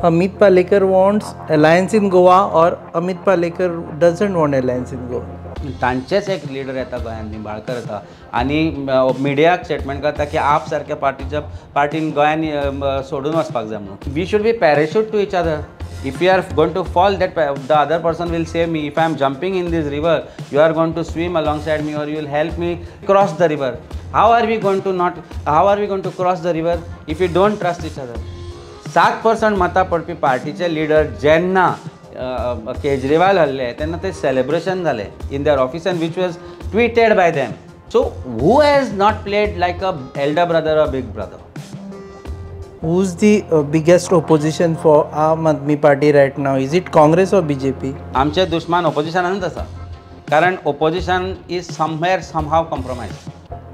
Amit Palekar wants alliance in Goa or Amit Palekar doesn't want alliance in Goa? तांचेच एक leader येता गोंयांत निंबाळकर येता आनी मिडियाक स्टेटमेंट करता की आप सारक्या पार्टीन गोंयान सोडून वचपाक जाय म्हणून. We should be parachute to each other. If you are going to fall, that the other person will save me. If I am jumping in this river, you are going to swim alongside me, or you will help me cross the river. How are we going to cross the river if we don't trust each other? 7% मतां पडपी पार्टीचे leader जेन्ना केजरीवाल हल्ले तेन्ना ते celebration जाले in their office and which was tweeted by them. So who has not played like a elder brother or big brother? Who's the biggest opposition for Aam Aadmi Party right now? Is it Congress or BJP? आमचे दुश्मन ऑपोजिशनानूच आसा कारण opposition is somewhere somehow compromise.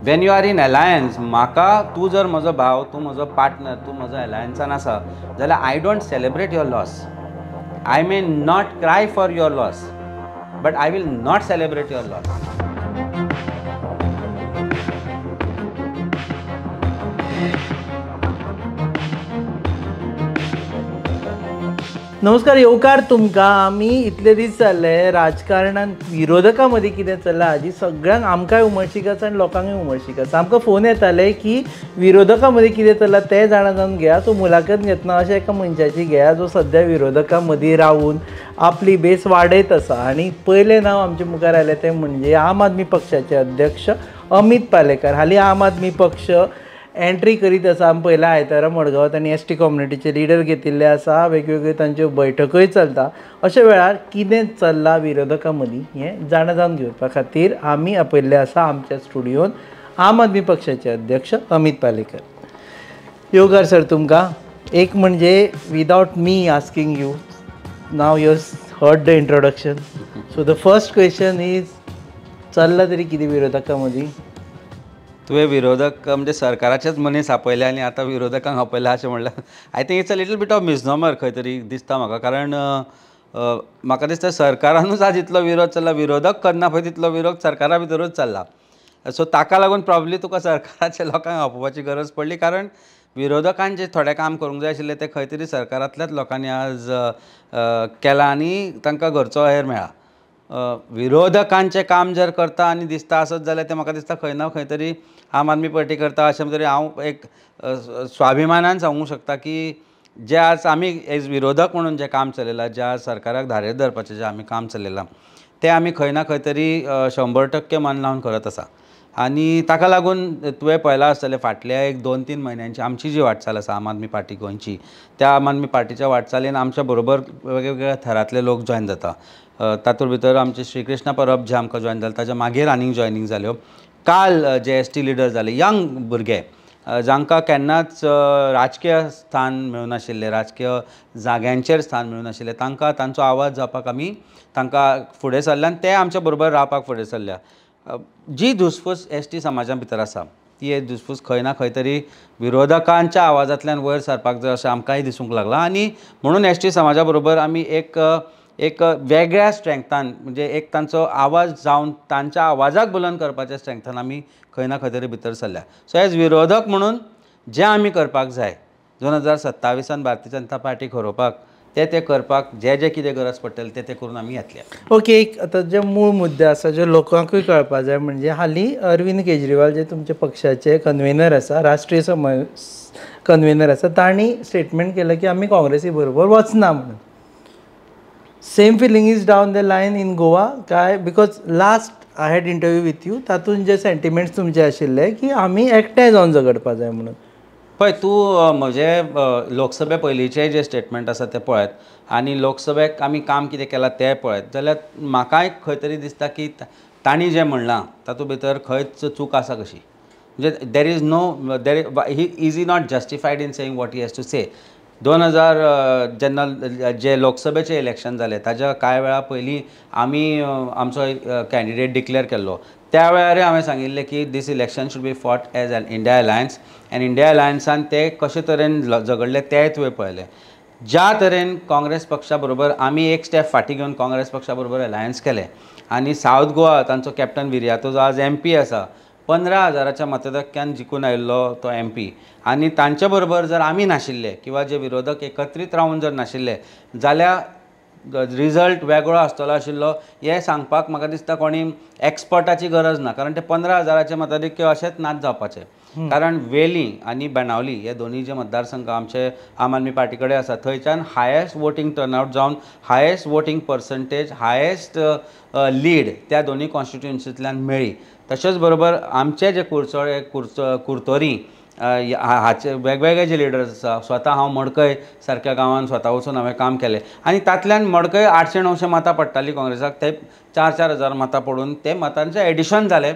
Wien you are in alliance, म्हाका तूं जर म्हजो भाव, तूं म्हजो पार्टनर, तूं म्हजो अलायन्सान आसा जाल्यार I don't celebrate your loss. I may not cry for your loss but I will not celebrate your loss. नमस्कार, येवकार तुमकां. आमी इतले दीस जाले राजकारणान विरोधकां मदीं कितें चल्लां हाजी सगळ्यांक आमकांय उमळशीक आसा आनी लोकांकूय उमळशीक आसा. आमकां फोन येताले की विरोधकां मदीं कितें चल्लां तें जाणा जावन घेया, सो मुलाखत घेतना अशें एका मनशाची घेया जो सद्या विरोधकां मदीं रावून आपली बेस वाडयत आसा. आनी पयलें नांव आमचे मुखार आयलें तें म्हणजे आम आदमी पक्षाचे अध्यक्ष अमित पालेकर. हालीं आम आदमी पक्ष एंट्री करीत आसा. आमी पयल्या आयतारा मडगांवां तांणी एस टी कम्युनिटीचे लिडर घेतिल्ले आसा. वेगवेगळ्यो तांच्यो बैठकोय चलता. अशा वेळार कितें चल्लां विरोधकां मदीं हें जाणा जावन घेवपा खातीर आमी आपयल्ले आसा आमच्या स्टुडियोन आम आदमी पक्षाचे अध्यक्ष अमित पालेकर. येवकार सर तुमकां. एक म्हणजे without me asking you, now you heard the introduction, so the first question is चल्लां तरी कितें विरोधकां मदीं? तुवें विरोधक म्हणजे सरकाराचेच मनीस आपयले आनी आतां विरोधकांक आपयला अशें म्हणल्यार I think it's a little bit of misnomer खंय तरी दिसता म्हाका. कारण म्हाका दिसता सरकारानूच आज इतलो विरोध चल्ला, विरोधक करना पळय तितलो विरोध सरकारा भितरूच चल्ला. सो ताका लागून प्रॉब्ली तुका सरकाराच्या लोकांक आपोवपाची गरज पडली. कारण विरोधकान जे थोडें काम करूंक जाय आशिल्लें तें खंय तरी सरकारांतल्याच लोकांनी आज केलां आनी तांकां घरचो हेर मेळ्ळा. विरोधकांचें काम जर करता आनी दिसता आसत जाल्यार तें म्हाका दिसता खंय ना खंय तरी आम आदमी पार्टी करता अशें तरी हांव एक स्वाभिमानान सांगूंक शकता की जे आज आमी एज विरोधक म्हणून जें काम चलयलां, ज्या सरकाराक धारेर धरपाचें जें आमी काम चलयलां तें आमी खंय ना खंय तरी 100% मन लावन करत आसा. आनी ताका लागून तुवें पळयलां आसतलें फाटल्या एक 2-3 म्हयन्यांची आमची जी वाटचाल आसा आम आदमी पार्टी गोंयची, त्या आम आदमी पार्टीच्या वाटचालीन आमच्या बरोबर वेगवेगळ्या थरांतले लोक जॉयन जाता. तातूंत भितर आमचे श्रीकृष्णा परब जे आमकां जॉयन जाले ताच्या मागीर आनीक जॉयनींग जाल्यो. काल जे एस टी लिडर जाले, यंग भुरगे जांकां केन्नाच राजकीय स्थान मेळूनाशिल्लें, राजकीय जाग्यांचेर स्थान मेळूनाशिल्लें, तांकां तांचो आवाज जावपाक आमी तांकां फुडें सरल्या आनी ते आमच्या बरोबर रावपाक फुडें सरल्या. जी धुसफूस एस टी समाजा भितर आसा ती धुसफूस खंय ना खंय तरी विरोधकांच्या आवाजांतल्यान वयर सरपाक जाय अशें आमकांय दिसूंक लागलां. आनी म्हणून एस टी समाजा बरोबर आमी एक वेगळ्या स्ट्रेंथान म्हणजे एक तांचो आवाज जावन तांच्या आवाजाक बुलंद करपाच्या स्ट्रेंथान आमी खंय ना खंय तरी भितर सरल्या. सो एज विरोधक म्हणून जें आमी करपाक जाय 2027 भारतीय जनता पार्टी खरोवपाक ते करपाक जे कितें गरज पडटली ते करून आमी येतले. ओके, एक आतां जे मूळ मुद्दे आसा जे लोकांकूय कळपाक जाय म्हणजे हालीं अरविंद केजरीवाल जे तुमचे पक्षाचे कन्वेनर आसा, राष्ट्रीय कन्वेनर आसा, तांणी स्टेटमेंट केलें की आमी काँग्रेसी बरोबर वचना म्हणून. Same feeling is down the line in Goa काय? Because last I had interview with you, तातूंत जे सेंटिमेंट्स तुमचे आशिल्ले की आमी एकठांय जावन झगडपाक जाय म्हणून. पळय तूं म्हजे लोकसभे पयलींचे जे स्टेटमेंट आसा ते पळयत आनी लोकसभेक आमी काम कितें केलां तें पळयत जाल्यार म्हाकाय खंय तरी दिसता की तांणी जें म्हणलां तातूंत भितर खंयच चूक आसा कशी. म्हणजे there is no he is not justified in saying what he has to say. 2000 जेन्ना जे लोकसभेचे इलेक्शन जालें ताच्या कांय वेळा पयलीं आमी आमचो कॅन्डिडेट डिक्लेअर केल्लो. त्या वेळार हांवें सांगिल्लें की this election should be fought as an India alliance आनी इंडिया अलायन्सान ते कशे तरेन झगडले तेंय तुवें पळयलें. ज्या तरेन काँग्रेस पक्षा बरोबर आमी एक स्टेप फाटीं घेवन काँग्रेस पक्षा बरोबर अलायन्स केलें आनी सावथ गोवा तांचो कॅप्टन विर्यातो जो आज MP आसा 15,000च्या मतदाक्यान जिखून आयिल्लो तो MP आनी तांचे बरोबर जर आमी नाशिल्ले किंवा जे विरोधक एकत्रीत रावन जर नाशिल्ले जाल्यार रिजल्ट वेगळो आसतलो आशिल्लो हें सांगपाक म्हाका दिसता कोणी एक्सपर्टाची गरज ना, कारण ते 15,000चे मताधिक्य अशेंच नाच जावपाचे. कारण वेली आनी बेणावली हे दोनूय जे मतदारसंघ आमचे आम आदमी पार्टी कडेन आसा थंयच्यान हायेस्ट वोटींग टर्नआउट जावन highest voting percentage highest lead त्या दोनूय कॉन्स्टिट्युएन्सींतल्यान मेळ्ळी. तशेंच बरोबर आमचे जे कुडचोळे कुर्तोरी हाचे वेगवेगळे जे लिडर्स आसा, स्वता हांव मडकय सारक्या गांवांत स्वता वचून हांवें काम केलें आनी तांतल्यान मडकय 800-900 मतां पडटालीं काँग्रेसाक, ते 4,000 मतां पडून ते मतांचें एडिशन जालें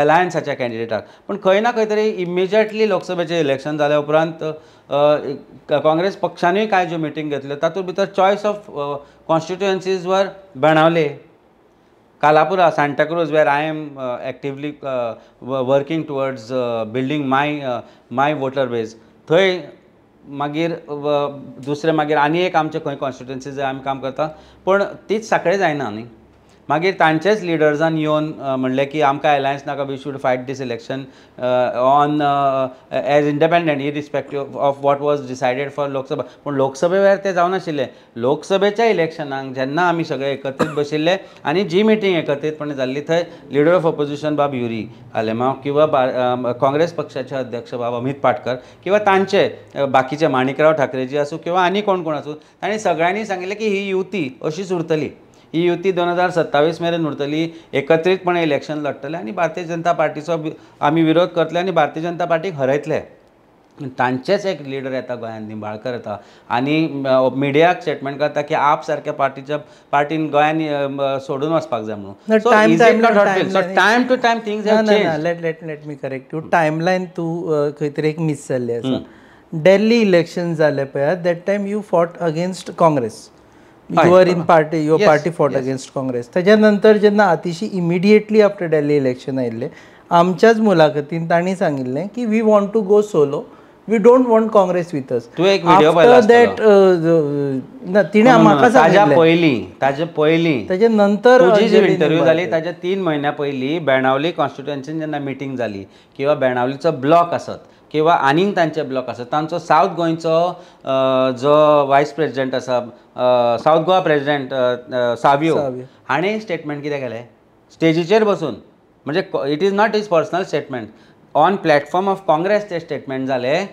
एलायन्साच्या कॅन्डिडेटाक. पूण खंय ना खंय तरी इमिजिएटली लोकसभेचें इलेक्शन जाल्या उपरांत काँग्रेस पक्षानूय कांय ज्यो मिटींग घेतल्यो तातूंत भितर चॉयस ऑफ कॉन्स्टिट्युएन्सीज वर Benaulim, Kalapur, Santa Cruz, where I am actively working towards building my voter base, थंय मागीर दुसरे मागीर आनी एक आमचे खंय कॉन्स्टिट्युएन्सी जंय आमी काम करता. पूण तीच सांखळी जायना न्ही. मागीर तांचेच लिडर्सान येवन म्हणलें की आमकां एलायन्स नाका, we should fight this election on as independent irrespective of what was decided for Lok Sabha. पूण लोकसभे वेळार तें जावं नाशिल्लें. लोकसभेच्या इलेक्शनाक जेन्ना आमी सगळे एकत्रीत बशिल्ले आनी जी मिटींग एकत्रीतपणे जाल्ली थंय लिडर ऑफ ऑपोजिशन बाब युरी आलेमांव किंवा काँग्रेस पक्षाचे अध्यक्ष बाब अमित पाटकर किंवा तांचे बाकीचे माणिकराव ठाकरेजी आसूं किंवा आनी कोण कोण आसूं, तांणी सगळ्यांनी सांगिल्लें की ही युती अशीच उरतली. ही युती 2027 मेरेन उरतली, एकत्रीतपणे इलेक्शन लढतले आनी भारतीय जनता पार्टीचो आमी विरोध करतले आनी भारतीय जनता पार्टीक हरयतले. तांचेच एक लिडर येता गोंयांत, निंबाळकर येता आनी मिडियाक स्टेटमेंट करता की आप सारक्या पार्टीन गोंयांत सोडून वचपाक जाय म्हणून. Time to time things have changed. Let me correct you. Timeline तूं खंय तरी एक मिस जाल्ली आसा. दिल्ली इलेक्शन जाले पळय, that time you fought against Congress. Your in party, your party fought against Congress. त्याच्या नंतर जेन्ना अतिशय इमिडिएटली आफ्टर दिल्ली इलेक्शन आयिल्लें, आमच्याच मुलाखतीन तांणी सांगिल्लें की we want to go solo, we don't want Congress with us. तूं एक व्हिडिओ पळयला दॅट तिणें म्हाका ताजे पयलीं ताजे नंतर तुजी जी इंटरव्यू जाली ताच्या 3 म्हयन्या पयलीं बेणावली कॉन्स्टिट्युएन्सीन जेन्ना मिटींग जाली किंवा बेणावलीचो ब्लॉक आसत किंवा आनीक तांचे ब्लॉक आसत, तांचो सावथ गोंयचो जो वायस प्रेजिडेंट आसा, सावथ गोवा प्रेजिडेंट सावियो हाणें स्टेटमेंट कितें केलें स्टेजीचेर बसून, म्हणजे it is not his personal statement, on platform of Congress ते स्टेटमेंट जालें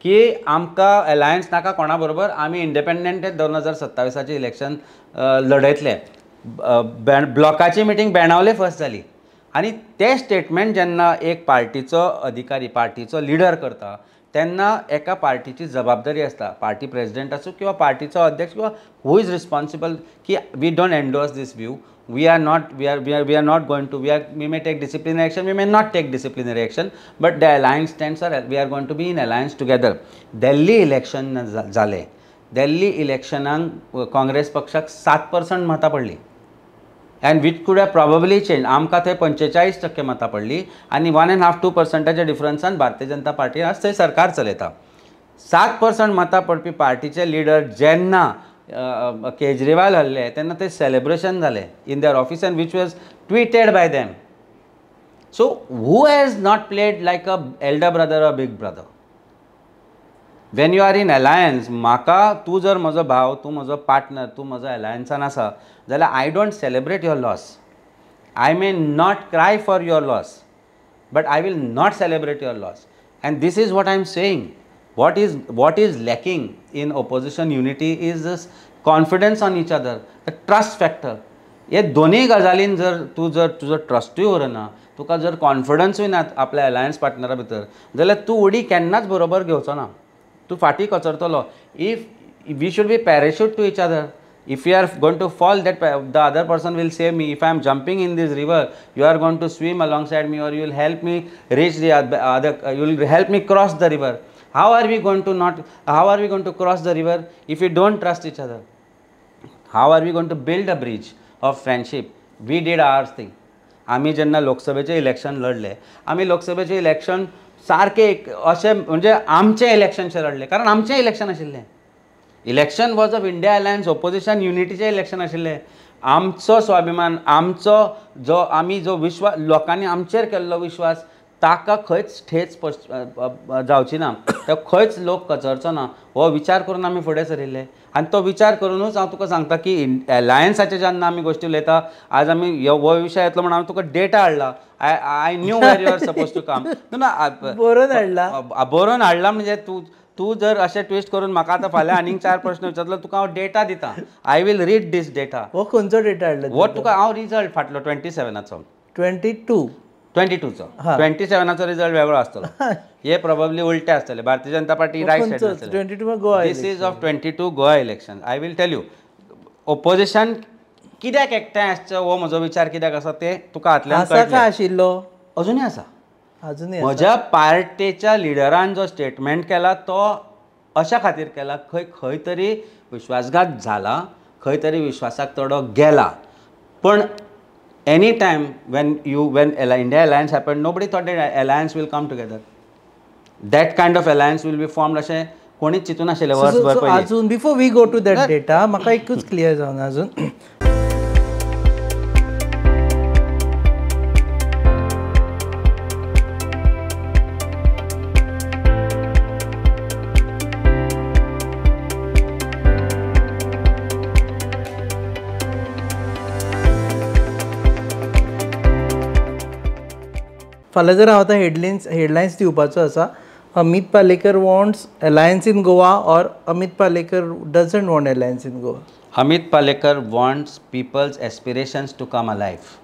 की आमकां एलायन्स नाका कोणा बरोबर, आमी इंडिपेंडंट 2027 इलेक्शन लढयतले. ब्लॉकाची मिटींग बेणावले फर्स्ट जाली आनी ते स्टेटमेंट जेन्ना एक पार्टीचो अधिकारी, पार्टीचो लिडर करता तेन्ना एका पार्टीची जबाबदारी आसता, पार्टी प्रेजिडेंट आसूं किंवा पार्टीचो अध्यक्ष किंवा हू इज रिस्पॉन्सिबल, की we don't endorse this view, we are not going to, we may take disciplinary action, we may not take disciplinary action, but the alliance stands are, we are going to be in alliance together. Delhi election जाले, दिल्ली इलेक्शनाक काँग्रेस पक्षाक 7% मतां पडली and which could have probably changed. आमकां थंय 45% मतां पडली आनी 1.5-2% डिफरन्सान भारतीय जनता पार्टी आज थंय सरकार चलयता. 7% मतां पडपी पार्टीचे लिडर जेन्ना केजरीवाल हल्ले तेन्ना ते सेलिब्रेशन जालें in their office end which was tweeted bye them. So who has not played like a elder brother or big brother? Wien you are in alliance, म्हाका तूं जर म्हजो भाव, तूं म्हजो पार्टनर, तूं म्हजो अलायन्सान आसा जाल्यार I don't celebrate your loss. I may not cry for your loss, but I will not celebrate your loss. And this is what I am saying. What is lacking in opposition unity is this confidence on each other, the trust factor. हे दोन्ही गजालीन जर तुजो ट्रस्टूय उरना, तुका जर कॉन्फिडन्सूय ना आपल्या alliance पार्टनरा भितर, जाल्यार तूं उडी केन्नाच बरोबर घेवचो ना, तूं फाटीं कचरतलो. If we should be parachute to each other. If you are going to fall, that the other person will save me. If I am jumping in this river, you are going to swim alongside me, or you will help me reach the other. You will help me cross the river. How are we going to cross the river if we don't trust each other? How are we going to build a bridge of friendship? We did our thing. आमी जेन्ना लोकसभेचें election लढले, आमी लोकसभेचें election सारकें अशें म्हणजे आमचें इलेक्शनशें लढलें, कारण आमचें इलेक्शन आशिल्लें. Election was of India alliance opposition युनिटीचें इलेक्शन आशिल्लें. आमचो स्वाभिमान, आमचो जो विश्वास लोकांनी आमचेर केल्लो विश्वास ताका खंयच ठेच जावची ना, तो खंयच लोक कचरचो ना, हो विचार करून आमी फुडें सरिल्ले. आनी तो विचार करूनच हांव तुका सांगता की अलायन्साचे जेन्ना आमी गोश्टी उलयता, आज आमी हो विशय येतलो म्हणून हांवें तुका डेटा हाडला. I knew where you are suppose to come. बरोवन हाडला म्हणजे तूं जर अशें ट्विस्ट करून म्हाका आतां फाल्यां आनीक 4 प्रश्न विचारलो, तुका हांव डेटा दिता. I will read this data. हो खंयचो डेटा हाडला? हो तुका हांव रिजल्ट फाटलो 27चो. 22चो. 27चो रिजल्ट वेगळो आसतलो. हे प्रोबेबली उलटे आसतले. भारतीय जनता पार्टी रायट सायड आसतले. 22 Goa. This is of 22 Goa election. I will tell you opposition कित्याक एकठांय आसचो हो म्हजो विचार कित्याक आसा ते तुका हातल्यान कळटलें. आशिल्लो अजुनूय आसा. अजूनही म्हज्या पार्टेच्या लिडरान जो स्टेटमेंट केला तो अशा खातीर केला खंय तरी विश्वासघात झाला, खंय तरी विश्वासाक तडो गेला. पण any time when India alliance happened, nobody thought that alliance will come together. That kind of alliance will be formed अशें कोणीच चिंतून नाशिल्लें वर्सभर पयलीं. अजून before we go to that data म्हाका एकूच क्लियर जावन अजून फाल्यां जर हांव आतां हेडलायन्स दिवपाचो आसा, Amit Palekar wants alliance in Goa or Amit Palekar doesn't want alliance in Goa? Amit Palekar wants people's aspirations to come alive.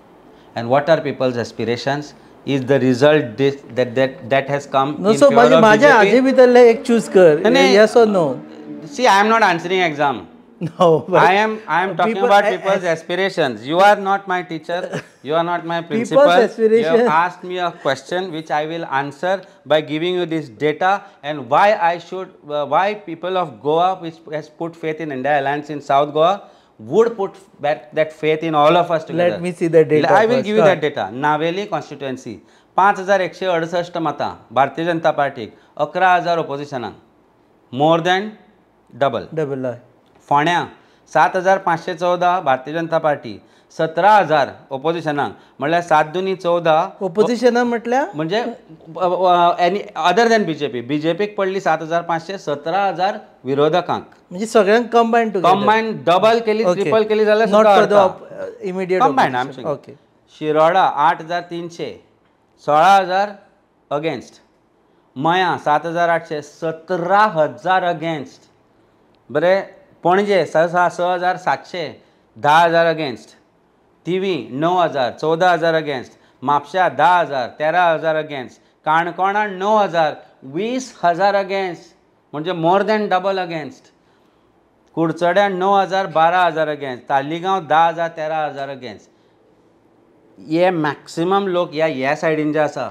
And what are people's aspirations? Is the result that has come in favor of माझ्या हाजे BJP? भितरले एक choose कर, yes or no. See, I am not answering exam. No, but I am talking about people's aspirations. You are not my teacher. You are not my principal. You have asked me a question which I will answer by giving you this data and why people of Goa, which has put faith in India Alliance in South Goa, would put back that faith in all of us together. Let me see the data. I will give you that data. Naveli constituency 5168 मतां भारतीय जनता पार्टीक, 11,000 ऑपोजिशनाक, मोर than double. फोण्या 7,514 भारतीय Janata party, 17,000 ऑपोजिशनाक, म्हणल्यार 7 दुनी 14. ऑपोजिशना म्हटल्यार म्हणजे any other than बीजेपीक पडली 7,500, 17,000 विरोधकांक. म्हणजे सगळ्यांक कंबायन डबल केली, ट्रिपल केली जाल्यार immediate combine. Okay. Shiroda 8,300, 16,000 against. Mayem 7,800, 17,000 against. बरें. Panaji 6,700, 10,000 against. Thivim 9,000, 14,000 against. Mapusa 10,000, 13,000 against. Canacona 9,000, 20,000 against. म्हणजे मोर दॅन डबल अगेन्स्ट. कुडचड्या 9,000, 12,000 अगेन्स्ट. तालिगांव 10,000, 13,000 अगेन्स्ट. हे मॅक्सिमम लोक ह्या सायडीन जे आसा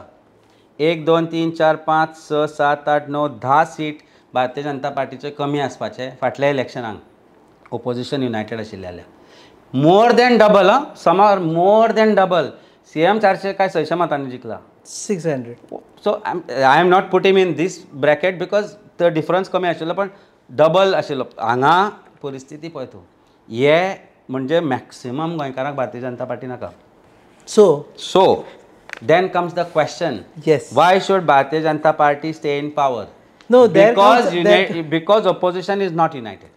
1, 2, 3, 4, 5, 6, 7, 8, 9, 10 सीट भारतीय जनता पार्टीचे कमी आसपाचे फाटल्या इलेक्शनाक ऑपोजिशन युनायटेड आशिल्ले जाल्यार. More than double. समर मोर दॅन डबल. CM 400 काय 600 मतांनी जिखला. 600. So I am not putting in this bracket because तो डिफरन्स कमी आशिल्लो, पण डबल आशिल्लो. हांगा परिस्थिती पळय तूं. हे म्हणजे मॅक्सिमम गोंयकारांक भारतीय जनता पार्टी नाका. So then comes the question. Yes. Why should Bharatiya Janata Party stay in power? No, because opposition is not united.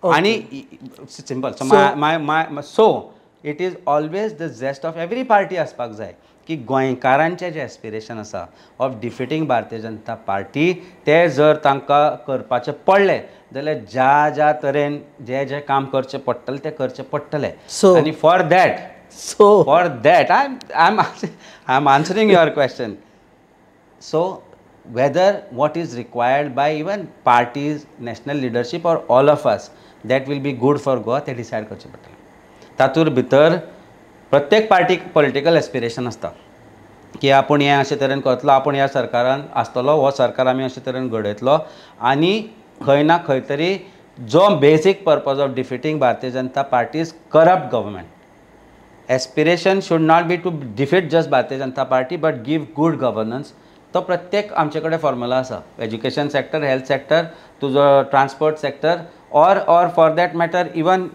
Okay. And it's simple. So it is always the zest of every party aspak jay की गोंयकारांचे जे aspiration आसा of defeating Bharatiya Janata party ते जर तांकां करपाचें पडलें जाल्यार ज्या तरेन जे काम करचें पडटलें ते करचें पडटलें. आनी for that I'm answering your question. So whether what is required by even parties, national leadership or all of us that will be good for Goa ते डिसायड करचें पडटलें. तातूंत भितर प्रत्येक पार्टीक पॉलिटिकल एस्पिरेशन आसता की आपूण हें अशें तरेन करतलो, आपूण ह्या सरकारान आसतलो, हो सरकार आमी अशें तरेन घडयतलो. आनी खंय ना खंय तरी जो बेसीक purpose of defeating Bharatiya Janata party is corrupt government. Aspiration should not be to defeat just Bharatiya Janata Party but give good governance तो प्रत्येक आमचे कडेन फॉर्म्युला आसा. एज्युकेशन सेक्टर, हेल्थ सेक्टर, तुजो transport sector, or for that matter even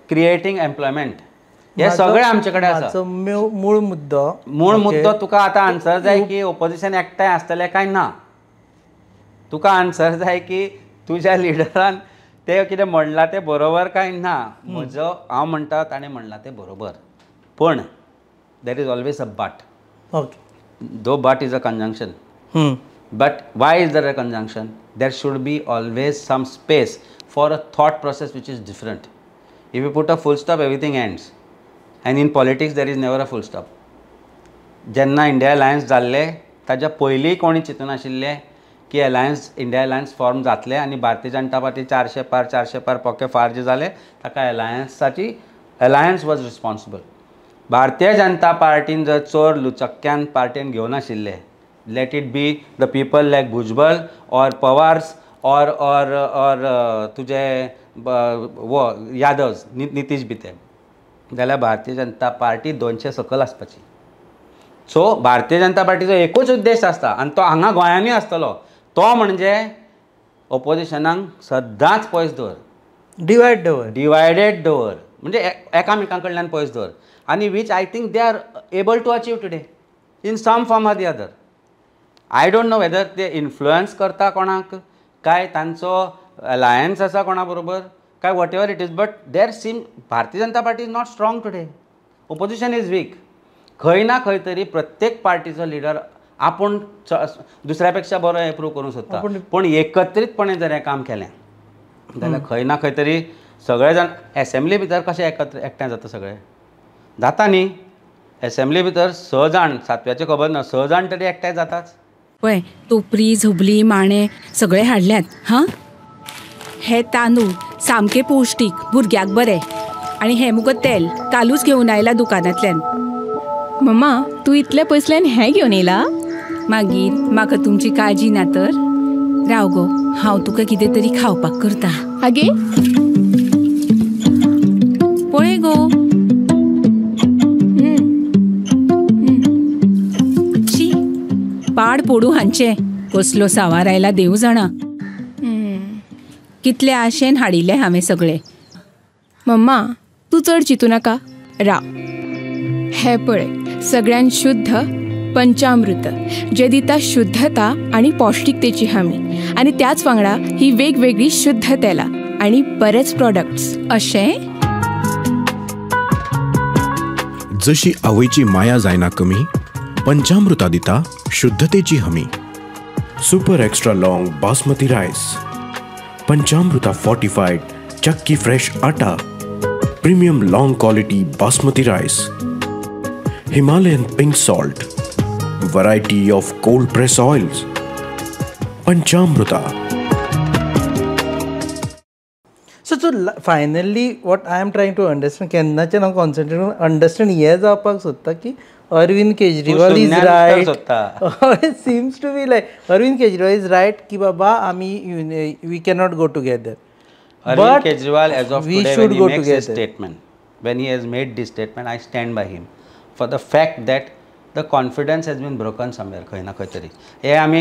creating employment, हे सगळे आमचे कडेन आसा. मूळ मुद्दो तुका आतां आन्सर जाय की ओपोजिशन एकठांय आसतलें काय ना. तुका आन्सर जाय की तुज्या लिडरान ते कितें म्हणलां तें बरोबर काय ना. हांव म्हणटा ताणें म्हणलां तें बरोबर, पण देर is always a but. Okay. Though but is a conjunction. But why is there a conjunction? There should be always some space for a thought process which is different. If you put a full stop, everything ends. And in politics, there is never a full stop. जेन्ना India alliance जाल्ले ताच्या पयलीं कोणी चिंतून आशिल्ले की India alliance form जातले आनी भारतीय जनता पार्टी 400 पार पोके फार जे जाले ताका alliance was responsible. Bharatiya Janata पार्टीन जर चोर लुचक्क्यान पार्टीन घेवन आशिल्ले, let it be the people like Bhujbal or Pawars or तुजे यादव्स, नितीश बिते, जाल्यार भारतीय जनता पार्टी 200 सकल आसपाची. सो भारतीय जनता पार्टीचो एकूच उद्देश आसता आनी तो हांगा गोंयांनी आसतलो, तो म्हणजे ओपोजिशनाक सदांच पयस दवर, डिवायडेड दवर, म्हणजे एकामेकां कडल्यान पयस दवर. आणि which I think they are able to achieve today in some form or the other. I don't know whether they influence करता कोणाक काय तांचो अलायन्स आसा कोणा बरोबर काय whatever it is, but there seem भारतीय Janata party is not strong today. Opposition is weak. खंय ना खंय तरी प्रत्येक पार्टीचो लिडर आपूण दुसऱ्या पेक्षा बरो हें प्रूव करूंक सोदता, पण एकत्रीतपणे जर हें काम केलें जाल्यार खंय ना खंय तरी सगळे जाण एसेंब्ली भितर कशें एकठांय जाता, सगळे जाता न्ही. एसेंब्ली भितर 6 जाण, 7व्याचे खबर ना, 6 जाण तरी एकठांय जाताच. पळय टोपरी झबली माणे सगळे हाडल्यात. हां, हे तांदूळ सामके पौश्टीक, भुरग्याक बरे, आनी हे मुगो तेल कालूच घेवन आयला दुकानांतल्यान. मम्मा, तू इतल्या पयसल्यान हें घेवन येयला? मागीर म्हाका तुमची काळजी ना तर? राव गो, हांव तुका कितें तरी खावपाक करता. आगे पळय गो. पाड पोडू हांचे, कसलो सावार आयला देव जाणा. कितले आशेन हाडिल्ले हांवें सगळे. मम्मा, तू चड चिंतू नाका. राव, हे पळय सगळ्यान शुद्ध पंचामृत, जे दिता शुद्धता आणि पौष्टिकतेची हमी, आणि त्याच वांगडा ही वेगवेगळी शुद्ध तेलां आणि बरेच प्रोडक्ट्स. अशें जशी आवयची माया जायना कमी, पंचामृता दिता शुद्धतेची हमी. Super extra long basmati rice, Panchamrita fortified chakki fresh atta, premium long quality basmati rice, Himalayan pink salt, variety of cold press oils. Panchamrita. So finally what I am trying to understand, केन्नाच्यान हांव कॉन्सन्ट्रेट करून अंडरस्टँड हें जावपाक सोदता की Arvind Kejriwal is right. It seems to be like Arvind Kejriwal is right कि बाबा we cannot go together. Arvind Kejriwal as of today when he makes a statement, when he has made this statement, I stand by him for the fact that the confidence has been broken somewhere. खंय ना खंय तरी हे आमी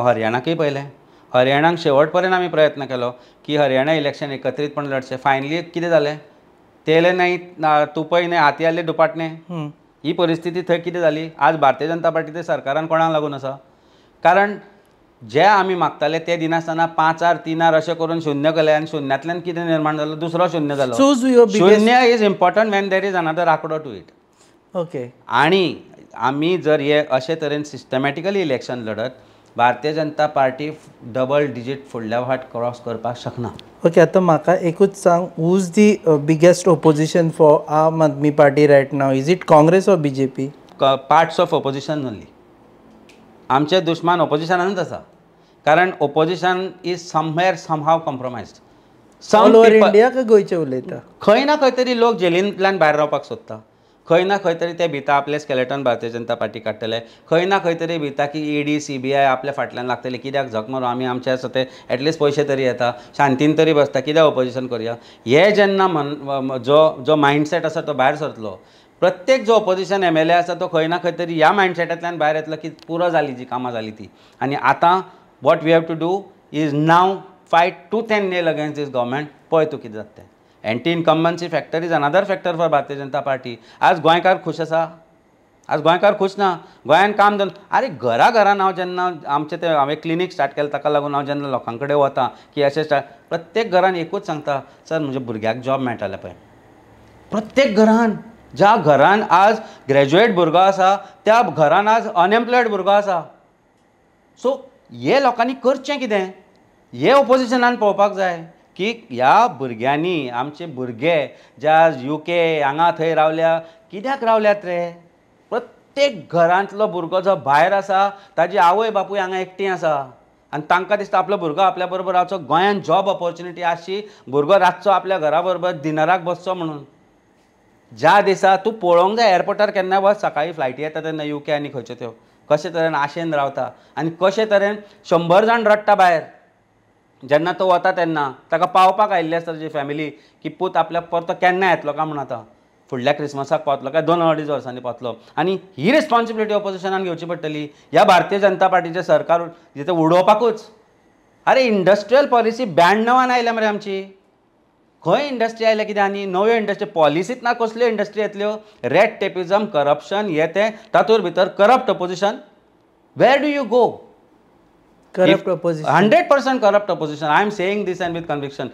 हरियाणाकय पळयलें. हरियाणाक शेवट पर्यंत आमी प्रयत्न केलो की हरियाणा इलेक्शन एकत्रीतपणे लढचें. फायनली कितें जालें? तेले नाही, तुपय नाही, हाती आले दुपाटणे. ही परिस्थिती थंय कितें जाली? आज भारतीय जनता पार्टी ते सरकारान कोणाक लागून आसा? कारण जे आमी मागताले ते दिनासतना 5 3 अशें करून शुन्य केलें आनी शुन्यांतल्यान कितें निर्माण जालो? दुसरो शुन्य जालो. शुन्य is important when there is another आंकडो टू इट. ओके. आनी आमी जर हे अशे तरेन सिस्टमॅटिकली इलेक्शन लढत भारतीय जनता पार्टी डबल डिजीट फुडल्या फाट क्रॉस करपाक शकना. ओके. आतां म्हाका एकूच सांग, who is the biggest opposition for Aam Aadmi party right now? Is it Congress or BJP? Parts of opposition only. आमचे दुश्मन ओपोजिशनानूच आसा, कारण opposition is somewhere somehow compromised. All over India काय गोंयचे उलयता? खंय ना खंय तरी लोक जेलींतल्यान भायर रावपाक सोदता. खंय ना खंय तरी ते भिता आपले स्केलेटन भारतीय जनता पार्टी काडटले. खंय ना खंय तरी भिता की ईडी CBI आपल्या फाटल्यान लागतले. कित्याक झक मारून आमी आमचे आसा ते एटलिस्ट पयशे तरी येता, शांतीन तरी बसता, कित्याक ओपोजिशन करूया. हे जेन्ना जो मायंडसेट आसा तो भायर सरतलो, प्रत्येक जो ऑपोजिशन MLA आसा तो खंय ना खंय तरी ह्या मायंडसेटांतल्यान भायर येतलो की पुरो जाली जी कामां जाली ती. आनी आतां what we have to do is now fight tooth and nail against this government. पळय तूं कितें जाता तें. Anti incumbency factor is another factor for Bharatiya Janata party. आज गोंयकार खुश आसा? आज गोंयकार खुश ना. गोंयान काम धंदो अरे घरान हांव जेन्ना आमचें तें हांवें क्लिनीक स्टार्ट केलें ताका लागून हांव जेन्ना लोकां कडेन वता की अशें स्टार्ट प्रत्येक घरान एकूच सांगता सर म्हज्या भुरग्याक जॉब मेळटलें पळय. प्रत्येक घरान ज्या घरान आज ग्रॅज्युएट भुरगो आसा त्या घरान आज अनएम्प्लॉयड भुरगो आसा. सो हे लोकांनी करचें कितें? हे ऑपोजिशनान पळोवपाक जाय की ह्या भुरग्यांनी आमचे भुरगे जे आज UK हांगा थंय रावल्या कित्याक रावल्यात रे? प्रत्येक घरांतलो भुरगो जो भायर आसा ताजी आवय बापूय हांगा एकटी आसा आनी तांकां दिसता आपलो भुरगो आपल्या बरोबर रावचो. गोंयांत जॉब ऑपॉर्च्युनिटी आसची भुरगो रातचो आपल्या घरा बरोबर डिनराक बसचो म्हणून. ज्या दिसा तूं पळोवंक जाय एअरपोर्टार केन्ना वच सकाळीं फ्लायटी येता तेन्ना UK आनी खंयच्यो त्यो कशे तरेन आशेन रावता आनी कशे तरेन 100 जाण रडटा भायर. जेन्ना तो वता तेन्ना ताका पावपाक आयिल्ली आसता ताजी फॅमिली की पूत आपल्याक परतो केन्ना येतलो काय म्हणून आतां फुडल्या क्रिसमसाक पावतलो काय 2-2.5 वर्सांनी पावतलो. आनी ही रिस्पॉन्सिबिलिटी ऑपोजिशनान घेवची पडटली. ह्या भारतीय जनता पार्टीचें सरकार जितें उडोवपाकूच. अरे इंडस्ट्रियल पॉलिसी 92 आयल्या मरे आमची. खंय इंडस्ट्री आयल्या कितें आनी नव्यो इंडस्ट्री पॉलिसीच ना. कसल्यो इंडस्ट्री येतल्यो? रेड टेपिजम करप्शन हे तें तातूंत भितर corrupt opposition. Where do you go? Corrupt opposition 100% corrupt opposition. I am saying this and with conviction.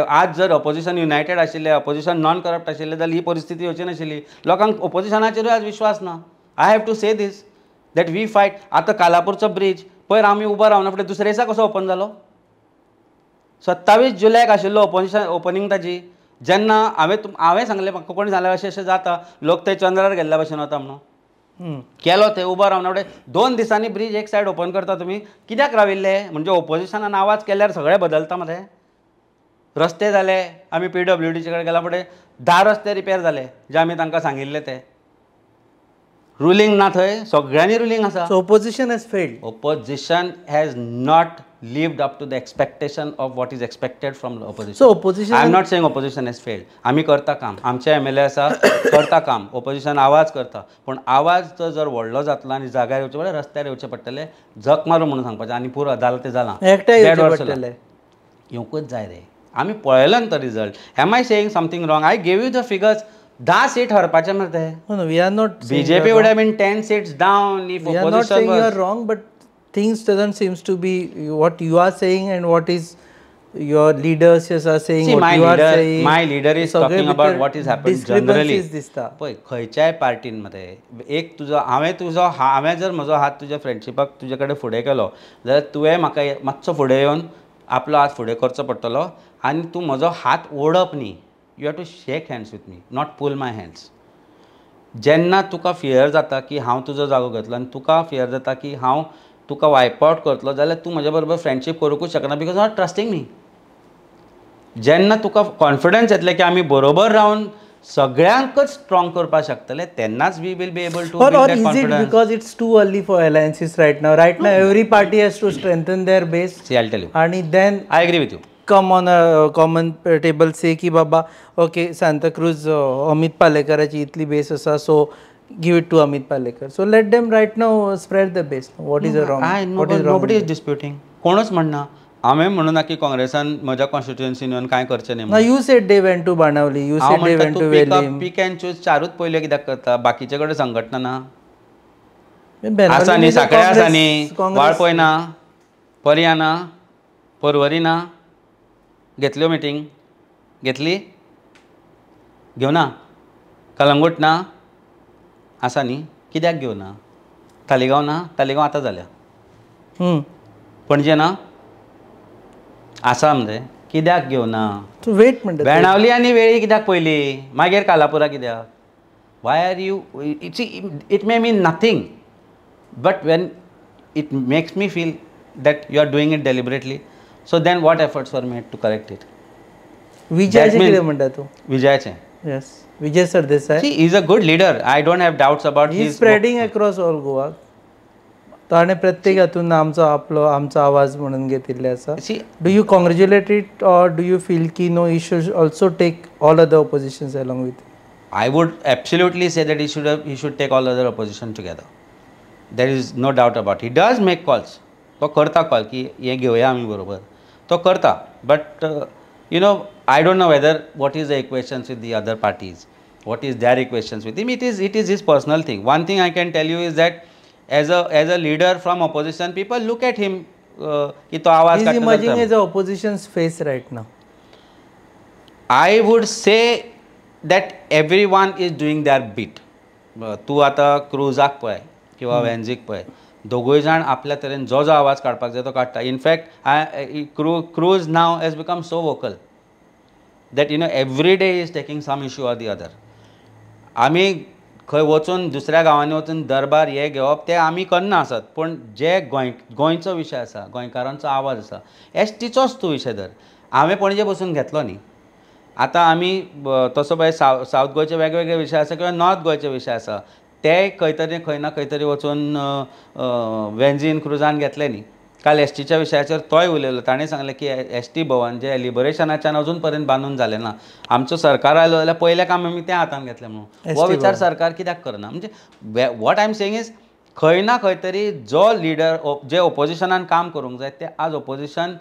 आज जर ऑपोजिशन युनायटेड आशिल्लें ऑपोजिशन नॉन करप्ट आशिल्लें जाल्यार ही परिस्थिती येवची नाशिल्ली. लोकांक ऑपोजिशनाचेरूय आज विश्वास ना. I have to say this that we fight. आतां कालापूरचो ब्रीज पयर आमी उबो रावना फुडें दुसऱ्या दिसा कसो ओपन जालो? 27 जुलयाक आशिल्लो ओपनिंग ताची. जेन्ना हांवें सांगलें म्हाका कोणी सांगलें अशें अशें जाता लोक थंय चंद्रार गेल्ल्या भशेन वता म्हणून. केलो थंय उबो रावना फुडें 2 दिसांनी ब्रीज एक सायड ओपन करता तुमी. कित्याक राविल्ले? म्हणजे ऑपोजिशनान आवाज केल्यार सगळें बदलता मरे. रस्ते जाले आमी PWDचे कडेन गेल्या फुडें 10 रस्ते रिपेर जाले जे आमी तांकां सांगिल्ले ते. रुलींग ना थंय सगळ्यांनी रुलींग आसा. So opposition has failed. Opposition has not lived up to the expectation of what is expected from the opposition. So opposition, I am not saying opposition has failed. आम्ही करता काम. आमचे MLA आसा करता काम. ऑपोजिशन आवाज करता. पण आवाज तो जर व्हडलो जातलो आनी जाग्यार येवचे पडले रस्त्यार येवचे पडटले जक मारू म्हणून सांगपाचें आनी पुरो जालां तें जालां. एकठांय येवचे पडटले. येवंकूच जाय रे. आमी पळयलो न्ही तो result. Am I saying something wrong? I gave you the figures. 10 seat हरपाचे मरे ते. No, we are not. BJP would have been 10 seats down if we are not opposition saying was. you are wrong, but things doesn't seems to be what you are saying and what is your leaders are saying. See, what you are saying. my leader is talking about what is happened generally. पळय खंयच्याय पार्टीन मरे एक तुजो हांवें जर म्हजो हात तुज्या फ्रेंडशिपाक तुजे कडेन फुडें केलो जाल्यार तुवें म्हाका मातसो फुडें येवन आपलो हात फुडें करचो पडटलो आनी तूं म्हजो हात ओडप न्ही. You have to shake hands with me not pull my hands. जेन्ना तुका फियर जाता की हांव तुजो जागो घेतलो आनी तुका फियर जाता की हांव तुका वायप आउट करतलो जाल्यार तूं म्हज्या बरोबर फ्रेंडशीप करूंकूच शकना बिकॉज नॉट ट्रस्टींग मी. जेन्ना तुका कॉन्फिडन्स येतले की आमी बरोबर रावन सगळ्यांकच स्ट्रॉंग करपाक शकतले तेन्नाच we will be able to build that confidence. Because it's too early for alliances right now every party has to strengthen their base. See, I'll tell you. आणि then I agree with you. come on a common table say की बाबा okay Santacruz Amit पालेकराची इतली base आसा so give it to Amit Palekar. So let them right now spread the base. What is wrong? What is wrong? Nobody is disputing. कोणच म्हणना. हांवें म्हणूं ना की काँग्रेसान म्हज्या कॉन्स्टिट्युएन्सीन येवन कांय करचें न्ही. No, you said they went to Banavli. You said they went to Velim. Pick and choose 4च पयले कित्याक करता? बाकीचे कडेन संघटना ना. आसा न्ही सांकळे आसा न्ही वाळपय ना पर्या ना परवरी ना. घेतल्यो मिटींग घेतली घेवना. कलंगूट ना आसा न्ही कित्याक घेवना? तालिगांव ना तालिगांव आतां जाल्या. पणजे ना आसा मरे कित्याक घेवना? वेट म्हणटा बेणावली आनी वेळी कित्याक पयली मागीर कालापुरा कित्याक? Why are you it may mean nothing but when it makes me feel that you are doing it deliberately so then what efforts were made to correct it. विजयाचें कितें म्हणटा तूं? विजयाचें yes Vijay Sardesai. See, he is a good leader. I don't have doubts about his spreading across all Goa. ताणें प्रत्येक हातून आमचो आवाज म्हणून घेतिल्ले आसा. Do you congratulate it or do you feel की no he should also take all other oppositions along with it? I would absolutely say that he should take all other opposition together. There is no doubt about it. He does make calls. तो करता call की हे घेवया आमी बरोबर तो करता. But I don't know whether what is the equations with the other parties, what is their equations with him. It is his personal thing. One thing I can tell you is that as a leader from opposition, people look at him की तो आवाज He is emerging as a opposition's face right now. I would say that everyone is doing their bit. तूं आतां क्रुजाक पळय किंवा वेन्झीक पळय, दोगूय जाण आपल्या तरेन जो आवाज काडपाक जाय तो काडटा. In fact cruise now has become so vocal that every day is taking some issue or the other. आमी खंय वचून दुसऱ्या गांवांनी वचून दरबार हे घेवप ते आमी करना आसत, पूण जे गोंयचो विशय आसा, गोंयकारांचो आवाज आसा, एसटीचोच तूं विशय धर. हांवें पणजे बसून घेतलो न्ही. आतां आमी तसो पळय सावथ गोंयचे वेगवेगळे विशय आसा किंवा नॉर्थ गोंयचे विशय आसा, ते खंय ना खंय तरी वचून वेन्झीन क्रुजान घेतले न्ही. काल एसटीच्या विशयाचेर तोय उलयलो. ताणें सांगलें की एसटी भवन जे लिबरेशनाच्यान अजून पर्यंत बांदून जालें ना. आमचो सरकार आयलो जाल्यार पयलें काम आमी तें हातान घेतलें म्हणून. हो विचार सरकार कित्याक करना? म्हणजे what I am saying is खंय ना खंय तरी जो लिडर जे ओपोजिशनान काम करूंक जाय ते आज ओपोजिशन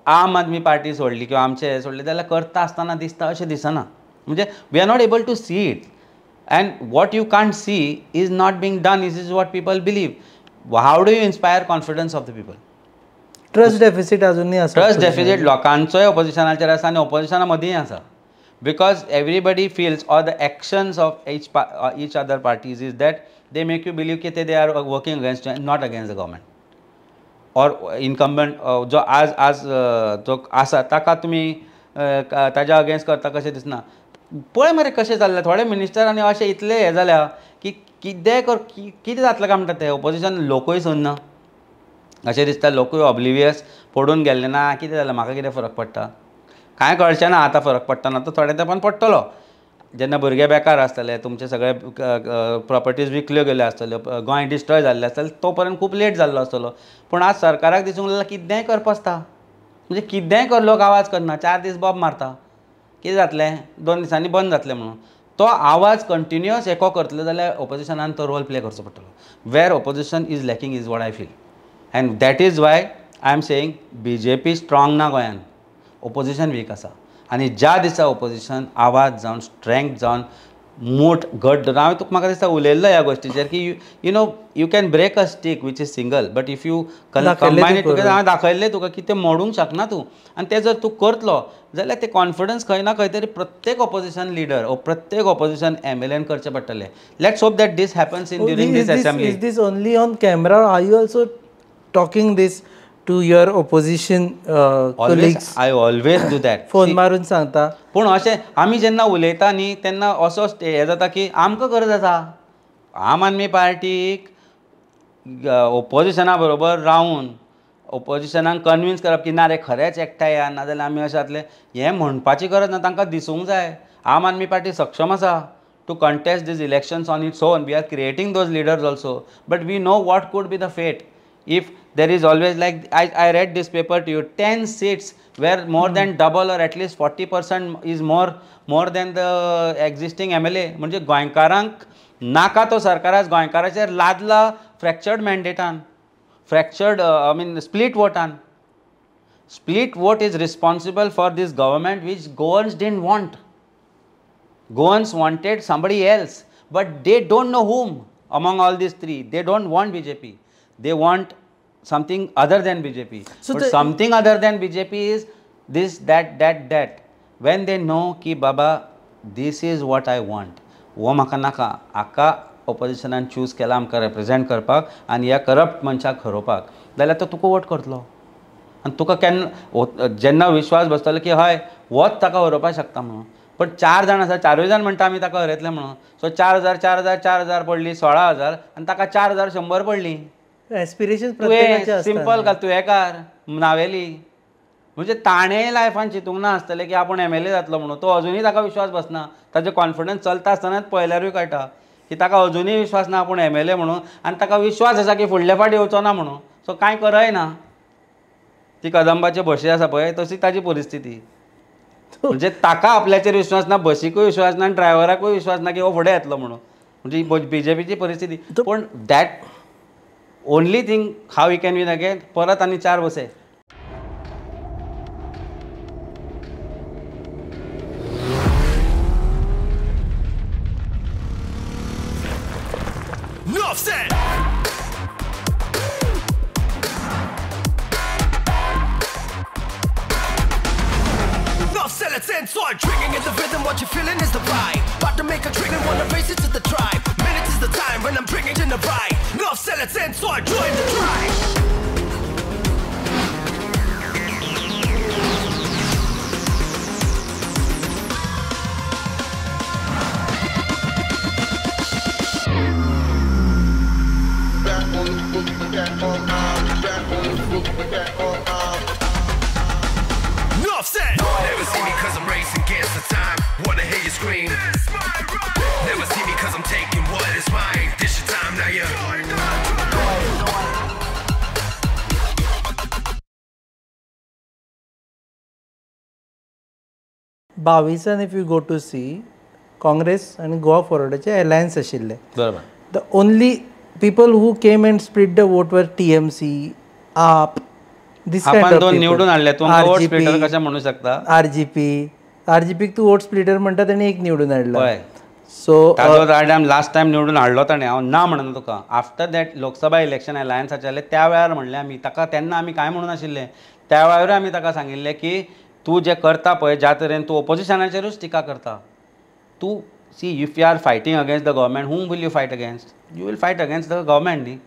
आम आदमी पार्टी सोडली किंवा आमचे हे सोडले जाल्यार करता आसतना दिसता अशें दिसना. म्हणजे we are not able to see it. And what you can't see is not being done is what people believe. How do you inspire confidence of the people? Trust deficit अजूनही आसा. ट्रस्ट डेफिसीट लोकांचोय ऑपोजिशनाचेर आसा आनी ऑपोजिशना मदींय आसा. Because everybody feels or the actions of each other parties is that they make you believe की they are working against not against the government or incumbent जो आज जो आसा ताका तुमी ताज्या अगेन्स्ट करता कशें दिसना. पळय मरे कशें जाल्लें थोडे मिनिस्टरांनी अशें इतले हें जाल्या की कितें जातलें काय म्हणटा तें ऑपोजिशन लोकूय सोदना अशें दिसता. लोकूय ऑब्लिवियस पडून गेल्ले ना. कितें जालें म्हाका कितें फरक पडटा कांय कळचें ना. आतां फरक पडटा ना तो थोड्या तेंपान पडटलो. जेन्ना भुरगे बेकार आसतले, तुमचे सगळे प्रॉपर्टीज विकल्यो गेल्यो आसतल्यो, गोंय डिस्ट्रॉय जाल्लें आसतलें, तो पर्यंत खूब लेट जाल्लो आसतलो. पूण आज सरकाराक दिसूंक लागला कितेंय करप आसता. म्हणजे कितेंय कर लोक आवाज करना. 4 दीस बॉब मारता. कितें जातलें 2 दिसांनी बंद जातलें म्हणून. तो आवाज कंटिन्युअस एको करतलो जाल्यार ऑपोजिशनान तो रोल प्ले करचो पडटलो. Where opposition is lacking is what I feel. And that is why I am saying BJP strong ना गोंयान, ऑपोजिशन वीक आसा. आनी ज्या दिसा ऑपोजिशन आवाज जावन स्ट्रेंथ जावन मूठ घट धरून हांवें तुका म्हाका दिसता उलयल्लो ह्या गोश्टीचेर की you can break a stick which is single but if you combine it together. हांवें दाखयल्लें तुका की तें मोडूंक शकना तूं. आनी तें जर तूं करतलो जाल्यार ते कॉन्फिडन्स खंय ना खंय तरी प्रत्येक ऑपोजिशन लिडर ओ प्रत्येक ऑपोजिशन MLAन करचें पडटलें. Let's hope that this happens in during this assembly. Is this only on camera or are you also talking this to your opposition colleagues? I always do that. Phone मारून सांगता. पूण अशें आमी जेन्ना उलयता न्ही तेन्ना असो हें जाता की आमकां गरज आसा आम आदमी पार्टीक ऑपोजिशना बरोबर रावन ऑपोजिशनाक कन्विन्स करप की ना रे खरेंच एकठांय या नाजाल्यार आमी अशें जातलें हें म्हणपाची गरज ना. तांकां दिसूंक जाय आम आदमी पार्टी सक्षम आसा to contest these elections on its own. We are creating those leaders also, but we know what could be the fate if there is always like I read this paper to you 10 seats where more than double or at least 40% is more than the existing MLA. म्हणजे गोंयकारांक नाका तो सरकाराच गोंयकाराचेर लादला fractured मॅन्डेटान, fractured I mean split votan. Split vote is responsible for this government which Goans didn't want. Goans wanted somebody else, but they don't know whom among all these three. They don't want BJP. They want something other than BJP. So but something other than BJP is this, that. When they know ki baba, this is what I want. वो म्हाका नाका. आका ऑपोजिशनान choose केला आमकां represent करपाक आनी ह्या corrupt मनशाक हरोवपाक जाल्यार तो तुका वोट करतलो. आनी तुका केन्ना जेन्ना विश्वास बसतलो की हय होच ताका हरोवपाक शकता म्हणून. पण 4 जाण आसा, 4 जाण म्हणटा आमी ताका हरयतले म्हणून. सो 4,000 पडली 16,000 आनी ताका 4,100 पडली. एस्पिरेशन प्रत्येकाचे आसता. सिंपल घाल तुवें कार नावेली. म्हणजे ताणें लायफान चिंतूंक ना आसतलें की आपूण MLA जातलो म्हणून. तो अजुनूय ताका विश्वास बसना. ताजे कॉन्फिडन्स चलता आसतनाच पळयल्यारूय कळटा की ताका अजुनूय विश्वास ना आपूण MLA म्हणून आनी ताका विश्वास आसा की फुडले फावट येवचो ना म्हणून. सो कांय करय ना. ती कदंबाचे बशी आसा पळय तशी ताजी परिस्थिती. म्हणजे ताका आपल्याचेर विश्वास ना, बसीकूय विश्वास ना, ड्रायव्हराकूय विश्वास ना की हो फुडें येतलो म्हणून. म्हणजे बीजेपीची परिस्थिती. पण that only thing how we can win again, परत आनी 4 बसे. Start drinking in the rhythm, what you feeling is the vibe. About to make a drink and wanna race it to the tribe. Minutes is the time when I'm drinking in the ride. Enough sell it in, so I join the tribe. Enough said. Never see me cause I'm racing against the time. Wanna hear you scream. Never see me cause I'm taking what is mine. This your time now, you. बावीसान if you go to see Congress आणि गोवा फॉरवर्डाचे alliance आशिल्ले. बरोबर. The only people who came and split the vote were TMC, आप, दिस kind आपण of दोन निवडून हाडले, तू आमकां वोट स्प्लिटर कशें म्हणू शकता? RGPक तू वोट स्प्लिटर म्हणटा ताणी एक निवडून हाडला. हय. सो ताजो टायम लास्ट टायम निवडून हाडलो ताणें, हांव ना म्हणना तुका. आफ्टर दॅट लोकसभा इलेक्शन अलायन्साचे जालें त्या वेळार म्हणलें आमी ताका, तेन्ना आमी कांय म्हणून नाशिल्लें. त्या वेळार आमी ताका सांगिल्लें की तूं जें करता पळय, ज्या तरेन तूं ओपोजिशनाचेरूच टिका करता, तूं see if you are fighting against the government, whom will you fight against? You will fight against the government न्ही.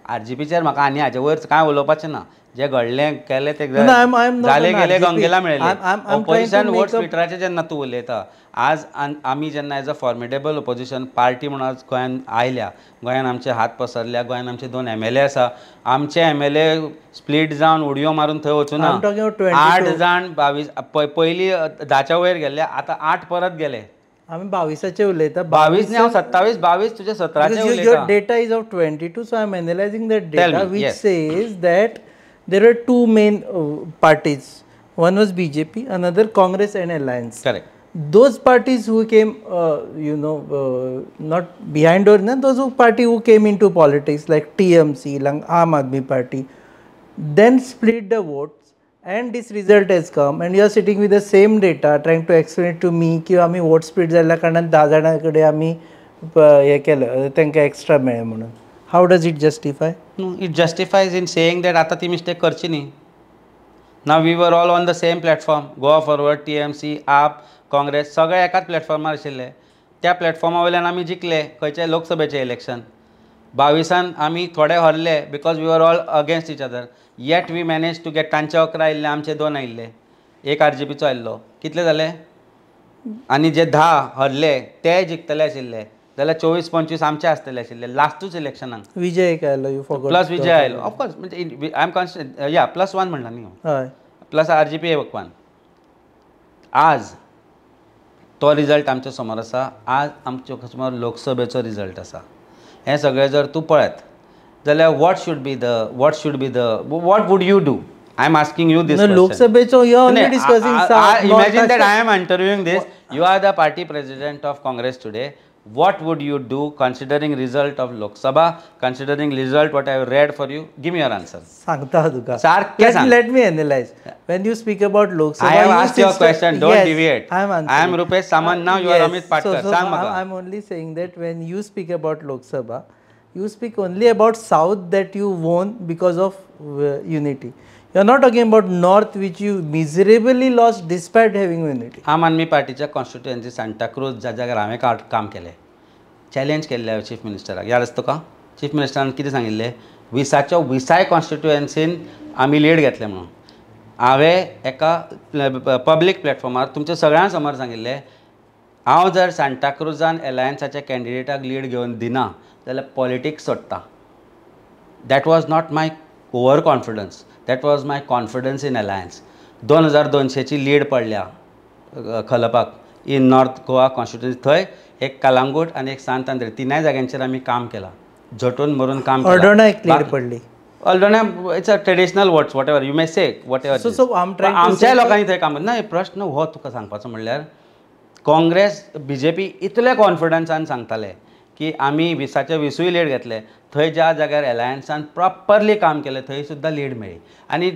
RGPचेर म्हाका आनी हाचे वयर कांय उलोवपाचें ना. जे घडलें केलें ते जाले गेले, गंगेला मेळ्ळे. ऑपोजिशन वोट स्प्लिटराचें जेन्ना तूं उलयता, आज आमी जेन्ना as a formidable opposition party म्हणून आज गोंयान आयल्या, गोंयान आमचे हात पसरल्या, गोंयान आमचे 2 MLA आसा. आमचे MLA स्प्लीट जावन उडयो मारून थंय वचूं ना. 8 जाण 22 पयलीं 10च्या वयर गेल्ले, आतां 8 परत गेले. आमी 22चे उलयता. 22 न्ही, हांव 27, 22 तुजे 17चे उलयता. Your data is of 22, so I am analyzing that Tell data, me, which yes. says that there are 2 main parties. One was BJP, another Congress and Alliance. Correct. Those parties who came, not behind or not, those party who came into politics like TMC, like Aam Aadmi Party, then split the votes. And this result has come, and you are sitting with the same data trying to explain it to me की आम्ही vote split जाल्ल्या कारणान 10 जाणां कडेन आमी हे केलं, तांकां एक्स्ट्रा मेळ्ळें म्हणून. How does it justify? It justifies in saying that आतां ती मिस्टेक करची न्ही. Now we were all on the same platform. Goa Forward, TMC, AAP, Congress सगळे एकाच प्लॅटफॉर्मार आशिल्ले. त्या प्लॅटफॉर्मा वयल्यान आमी जिखले खंयचें लोकसभेचें इलेक्शन. 22 आमी थोडे हरले because we were all against each other. Yet we manage to get. तांचे 11 आयिल्ले, आमचे 2 आयिल्ले, एक RGPचो आयिल्लो. कितले जाले? आनी जे 10 हरले ते जिखतले आशिल्ले जाल्यार 24-25 आमचे आसतले आशिल्ले लास्टूच इलेक्शनाक. विजय एक आयलो, यू फॉरगॉट. प्लस विजय आयलो, ऑफकोर्स. म्हणजे आय एम कॉन्स्टंट, या +1 म्हणला न्ही, हय, प्लस RGP 1. आज तो रिजल्ट आमच्या समोर आसा. आज आमच्या समोर लोकसभेचो रिजल्ट आसा. हें सगळें जर तूं पळयत जाल्यार what would you do? I am asking you this. लोकसभेचो you are already discussing. Imagine that I am interviewing this. You are the party president of Congress today. What would you do considering result of Lok Sabha, considering result what I have read for you? Give me your answer. सांगता तुका. सारकें सांग. Let me analyze. When you speak about Lok Sabha, I have asked your question. Don't yes, deviate. I am answering. I am Rupesh Samant now. You are Amit Patkar. Sang maka. I am only saying that when you speak about Lok Sabha, you speak only about South that you won because of unity. You are not talking about North which you miserably lost despite having unity. आम आदमी पार्टीच्या constituency Santa cruise ज्या जाग्यार हांवें काम केलें, challenge केल्लें chief मिनिस्टराक. याद आसा तुका? चीफ मिनिस्टरान कितें सांगिल्लें? 20 कॉन्स्टिट्युएन्सीन आमी लीड घेतलें म्हणून. हांवें एका पब्लीक प्लॅटफॉर्मार तुमच्या सगळ्यां समोर सांगिल्लें, हांव जर सांता क्रूजान एलायन्साच्या कॅन्डिडेटाक लीड घेवन दिना जाल्यार पॉलिटिक्स सोडटा. That was not my over confidence, that was my confidence in alliance. 2200ची लीड पडल्या खलपाक इन नॉर्थ गोवा कॉन्स्टिट्युएन्सी. थंय एक कलांगूट आनी एक सांत आंद्रे, 3 जाग्यांचेर आमी काम केलां. झटून मरून काम केलां. अर्डोणा एक लीड पडली. Although it's a traditional words what ever you may say what ever. So I'm trying to आमच्या say लोकांनी थंय काम ना प्रश्न हो तुका सांगपाचो म्हणल्यार काँग्रेस BJP इतले कॉन्फिडन्सान सांगताले की आमी 20चे 20 लीड घेतले. थंय ज्या जाग्यार एलायन्सान प्रॉपरली काम केलें थंय सुद्दां लीड मेळ्ळी. आनी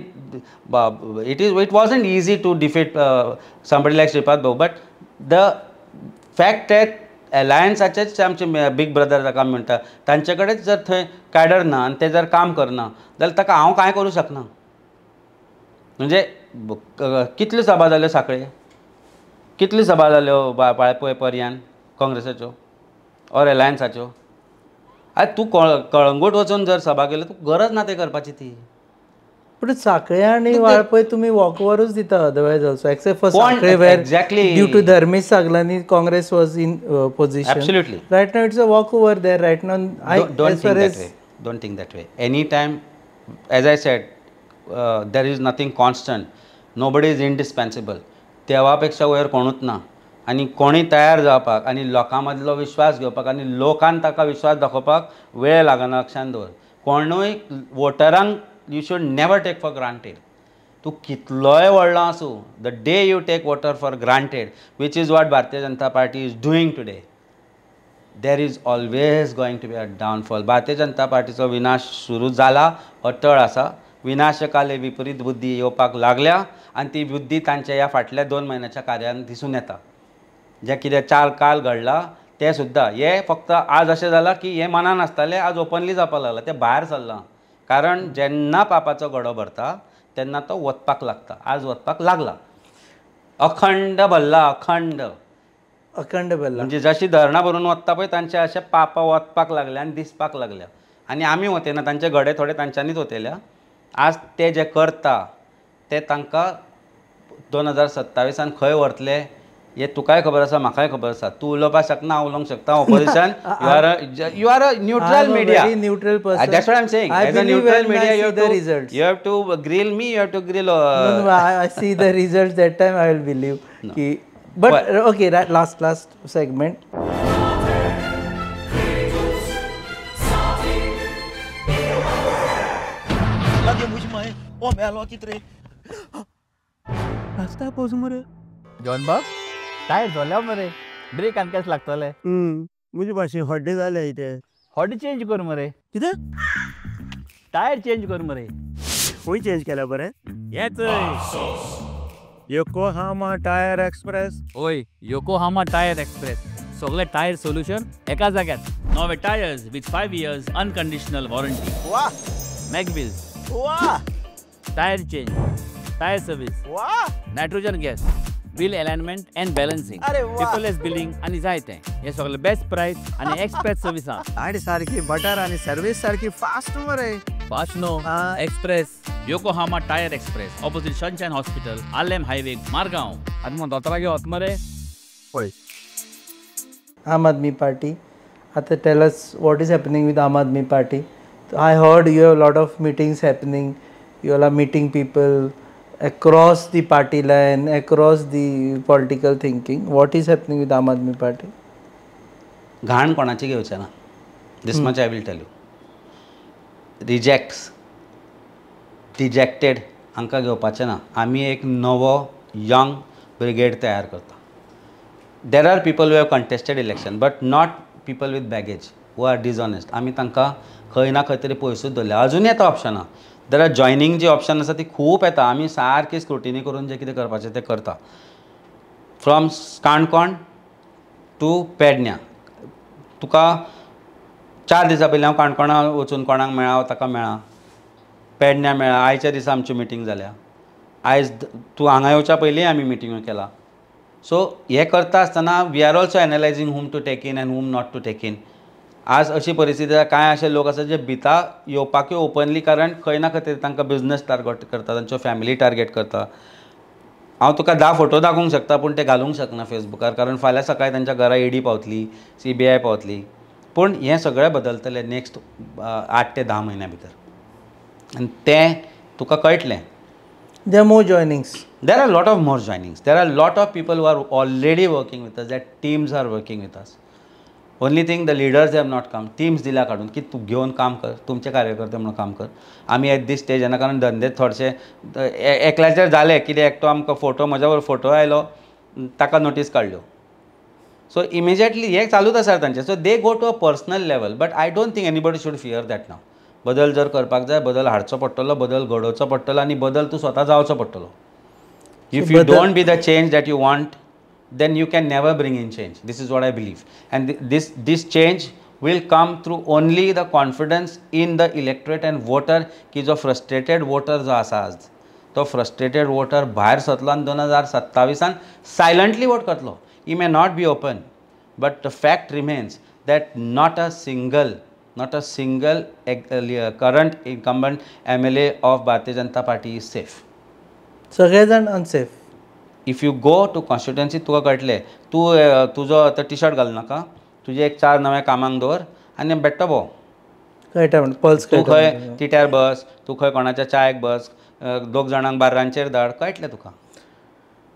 it wasn't easy to defeat somebody like Shripad Bhau. But the fact that एलायन्साचेच आमचे बीग ब्रदर ताका आमी म्हणटा तांचे कडेन जर थंय कॅडर ना आनी ते जर काम करना जाल्यार ताका हांव कांय करूं शकना. म्हणजे कितल्यो सभा जाल्यो सांखळे, कितल्यो सभा जाल्यो बाळपय पर्यान काँग्रेसाच्यो ऑर एलायन्साच्यो. आयज तूं कळंगूट वचून जर सभा केल्यो तूं गरज ना ते करपाची ती. पूण सांखळे आनी वाळपय तुमी वॉकओवरूच दिता otherwise also except for Sankhali where due to Dharmesh Saglani Congress was in position. Absolutely. Right now it's a walk over there right now. Don't think that way. Anytime, as I said, there is nothing constant. Nobody is indispensable. देवापेक्षा वयर कोणूच ना. आनी कोणीय तयार जावपाक आनी लोकां मदलो विश्वास घेवपाक आनी लोकांक ताका विश्वास दाखोवपाक वेळ लागना. लक्षांत दवर. कोणूय वोटरांक you should never take for granted. तूं कितलोय व्हडलो आसूं, the day you take voter for granted, which is what Bharatiya Janata party is doing today, there is always going to be a downfall. Bharatiya Janata पार्टीचो विनाश सुरू जाला, अटळ आसा. विनाशकाले विपरीत बुद्धी येवपाक लागल्या आनी ती बुद्धी तांच्या ह्या फाटल्या 2 म्हयन्याच्या कार्यान दिसून येता. जे कितें काल घडलां तें सुद्दां हे फक्त आज अशें जालां की हे मनान आसतालें, आज ओपनली जावपाक लागलां. तें भायर सरलां. कारण जेन्ना पापाचो गडो भरता तेन्ना तो वचपाक लागता. आज वचपाक लागला. अखंड भरला, अखंड भरला. म्हणजे जशी धरणां भरून वता पळय तांचे अशे पाप वचपाक लागले आनी दिसपाक लागल्या. आनी आमी वतेना, तांचे गडे थोडे तांच्यांनीच वतयल्या. आज ते जे करता ते तांकां 2027 खंय व्हरतले हे तुकाय खबर आसा, म्हाकाय खबर आसा. तूं उलोवपाक शकना, हांव उलोवंक शकता. Opposition you are a neutral media. Very neutral person. That's what I'm saying. As a neutral media, you have to grill me, you have to grill. No, I see the results. That time I will believe. No. But okay, last segment. रास्ता पावस मरे John बाब tyre झाल्या मरे. Break आनी केस लागतले. मुझे भाशेन हड्डे जाले इथे. हॉडी चेंज कर मरे. कितें टायर चेंज कर मरे. खंय चेंज केला बरें? हेच योकोहामा टायर एक्सप्रेस. ओय योकोहामा टायर एक्सप्रेस. सगळे टायर सोल्युशन एका जाग्यार. नवे tyres with 5 years unconditional warranty. वाह मॅगविल्स. वाह टायर चेंज, टायर सर्विस, वाह nitrogen gas, wheel alignment and balancing, अरे वाह. पेपरलेस बिलिंग आनी जायते. हे सगळे बेस्ट प्राइस आनी एक्सप्रेस सर्विसां. गाडी सारखी बटर आणि सर्विस सारखी फास्ट मरे. फास्ट नो express. Yokohama tyre express opposite Sunshine Hospital, Alem highway, Margao. आनी मग दोतरागे वच मरे. पळय Aam Aadmi Party. Tell us what is happening with Aam Aadmi Party. I heard you have a lot of meetings happening. You all are meeting people across the party line, across the political thinking. What is happening with Aam Aadmi Party? घाण कोणाची घेवचें ना. This much I will tell you. Rejects, dejected हांकां घेवपाचें ना. आमी एक नवो यंग ब्रिगेड तयार करता. There are people who have contested election, but not people with baggage who are dishonest. आमी तांकां खंय ना खंय तरी पयसूच दवरल्या. अजून येता ऑप्शनां. देर आर जॉयनिंग जी ऑप्शन आसा ती खूब येता. आमी सारकी स्क्रुटिनी करून जें कितें करपाचें तें करता. फ्रॉम काणकोण टू पेडण्यां. तुका 4 दिसां पयलीं हांव काणकोणा वचून कोणाक मेळ्ळा ताका मेळ्ळा. पेडण्यां मेळ्ळा. आयच्या दिसा आमच्यो मिटींग जाल्या. आयज तूं हांगा येवच्या पयलीं आमी मिटींग केला. सो हे करता आसतना we are also analysing whom to take in and whom not to take in. आज अशी परिस्थिती आसा, कांय अशे लोक आसा जे भिता येवपाकूय ओपनली, कारण खंय ना खंय तरी तांकां बिजनस टार्गेट करता, तांच्यो फॅमिली टार्गेट करता. हांव तुका 10 फोटो दाखोवंक शकता पूण ते घालूंक शकना फेसबुकार, कारण फाल्यां सकाळीं तांच्या घरा ईडी पावतली, CBI पावतली. पूण हें सगळें बदलतलें नेक्स्ट 8 ते 10 म्हयन्या भितर आनी तें तुका कळटलें. There are more joinings. There are a lot of more joinings. There are a lot of people who are already working with us. That teams are working with us. Only thing the leaders have not come. Teams दिल्या काढून की तू घेऊन काम कर, तुमचे कार्यकर्ते म्हणून काम कर. आम्ही एट दीस स्टेज येना कारण धंदे थोडेशे एकल्याचेर जाले. कितें एकटो आमकां फोटो म्हज्या बरोबर फोटो आयलो, ताका नोटीस काडल्यो. सो इमिजिएटली हे चालूच आसा तांचे. So they go to a personal level. But I don't think anybody should fear that now. बदल जर करपाक जाय, बदल हाडचो पडटलो, बदल घडोवचो पडटलो आनी बदल तूं स्वता जावचो पडटलो. If you don't be the change that you want, then you can never bring in change. This is what I believe. And this change will come through only the confidence in the electorate and voter. की जो frustrated voter जो आसा आज, तो frustrated voter भायर सरतलो आनी 2027 silently vote करतलो. He may not be open, but the fact remains that not a single current incumbent MLA of Bharatiya Janata Party is safe. सगळे जाण unsafe. If you go to constituency तुका कळटलें. तुजो आतां T shirt घाल नाका, तुजे एक 4 नवे कामांक दवर आनी बेट्टो भोंव. कळटा म्हण पल्स तूं खंय तिट्यार बस, तूं खंय कोणाच्या चायेक बस, 2 जाणांक बार्रांचेर धाड, कळटलें तुका.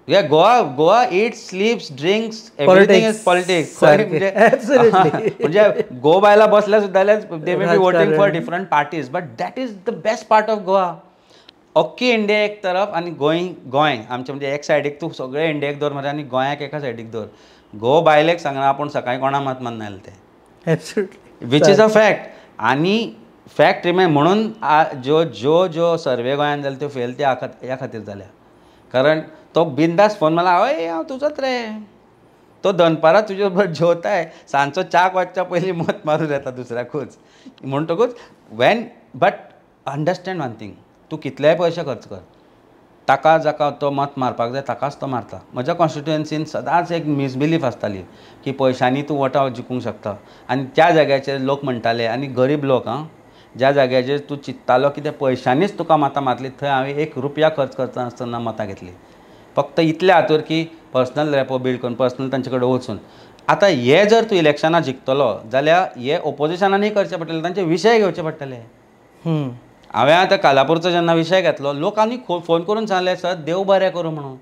हे Goa it's, sleeps, drinks, everything is politics. म्हणजे गो बायला बसल्या सुद्दां जाल्यार they may be voting for different parties, but that is the best part of Goa. अख्खी इंडिया एक तरफ आनी गोंय आमचे म्हणजे एक सायडीक तूं सगळे इंडियेक दवर मरे आनी गोंयाक एका सायडीक दवर. गो बायलेक सांगना आपूण सकाळीं कोणा मात मानना तें. Absolutely. Which is a fact. आनी फॅक्ट रिमेन म्हणून ज्यो सर्वे गोंयान जाल्यो त्यो फेल त्या खातीर जाल्या. कारण तो बिंदास फोन मारला, हय हांव तुजोच रे. तो दनपारां तुजे बरोबर जेवताय, सांजचो च्याक वचच्या पयलीं मत मारून येता दुसऱ्याकूच. म्हणटकूच बट अंडरस्टँड वन थिंग, तूं कितलेय पयशे खर्च कर, ताका जाका तो मत मारपाक जाय ताकाच तो मारता. म्हज्या कॉन्स्टिट्युएन्सीन सदांच एक मिसबिलीफ आसताली की पयशांनी तूं वोटां जिखूंक शकता. आनी त्या जाग्याचेर लोक म्हणटाले, आनी गरीब लोक ज्या जाग्याचेर तूं चिंत्तालो की त्या पयशांनीच तुका मतां मारतलीं, थंय हांवें 1 रुपया खर्च करनासतना मतां घेतलीं. फक्त इतल्या हातूर की पर्सनल रॅपो बिल्ड करून, पर्सनल तांचे कडेन वचून. आतां हे जर तूं इलेक्शनां जिखतलो जाल्यार हे ओपोजिशनानूय करचें पडटलें, तांचे विशय घेवचे पडटले. हांवें आतां कालापूरचो जेन्ना विशय घेतलो, लोकांनी फोन करून सांगलें, सर देव बरें करूं म्हणून.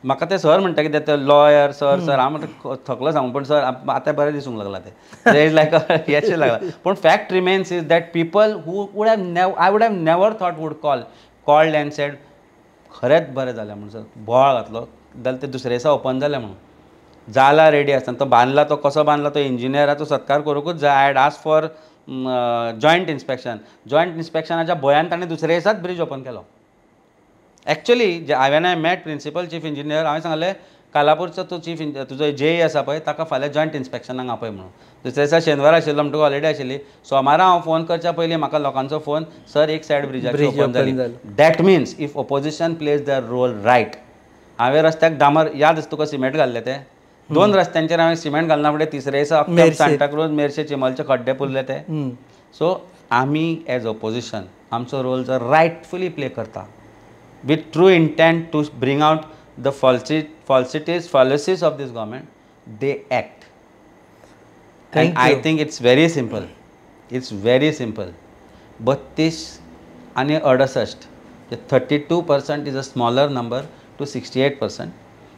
म्हाका ते सर म्हणटा कितें ते लॉयर सर हांव म्हणटा थकलो सांगून, पण सर आतां बरें दिसूंक लागला ते इज लायक हेचें लागला. पूण fact remains is that people who would have never thought would called and said खरेंच बरें जालें म्हणून. सर बोवाळ घातलो जाल्यार ते दुसरे दिसा ओपन जालें म्हणून. जाला रेडी आसतना तो बांदला, तो कसो बांदला तो इंजिनियराचो सत्कार करूंकूच जाय. I had asked for joint इन्स्पेक्शनाच्या भंयान ताणें दुसऱ्या दिसाच ब्रिज ओपन केलो. एक्चुअली हांवें I met principal chief engineer, हांवें सांगलें कालापूरचो तूं तुजो JE आसा पळय ताका फाल्यां जॉयंट इन्स्पेक्शनाक आपय म्हणून. दुसऱ्या दिसा शेनवार आशिल्लो म्हणटकूच हॉलिडे आशिल्ली. सोमारा हांव फोन करच्या पयलीं म्हाका लोकांचो फोन, सर एक सायड ब्रिजाची ओपन जाली. That means if opposition plays their role right. हांवें रस्त्याक डामर याद आसा तुका सिमेंट घाल्ले ते 2 रस्त्यांचेर हांवें सिमेंट घालना फुडें तिसऱ्या दिसा सांताक्रूज मेर्शे चिमलचे खड्डे पुरले ते. सो आमी एज ओपोजिशन आमचो रोल जर रायटफुली प्ले करता with true intent to bring out the fallacies of this government, they act. And I think it's very simple. 32 आणि 68, 32% is a smaller number to 68%,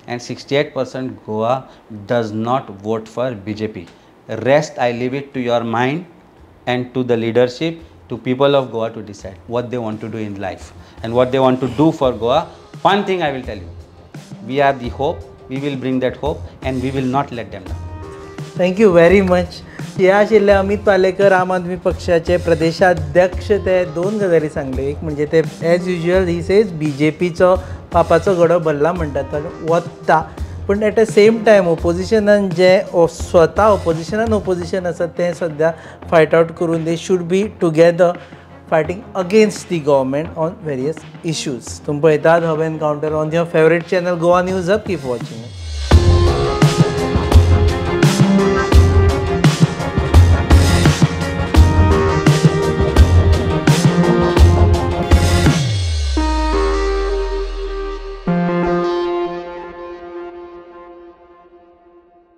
and 68% Goa does not vote for BJP. Rest I leave it to your mind and to the leadership, to people of Goa to decide what they want to do in life and what they want to do for Goa. One thing I will tell you, we are the hope, we will bring that hope and we will not let them down. Thank you very much. हे आशिल्ले अमित पालेकर, आम आदमी पक्षाचे प्रदेशाध्यक्ष. ते 2 गजाली सांगले. एक म्हणजे ते एज युजल ही सेज BJPचो पापाचो गडो भरला म्हणटा तो वता, पूण एट द सेम टायम ओपोजिशनान जे स्वता ओपोजिशन आसा ते सद्या फायट आउट करून they should be together fighting against the government on various issues. तुम पळयतात hub encounter on your favourite channel Goa news hub. Keep watching.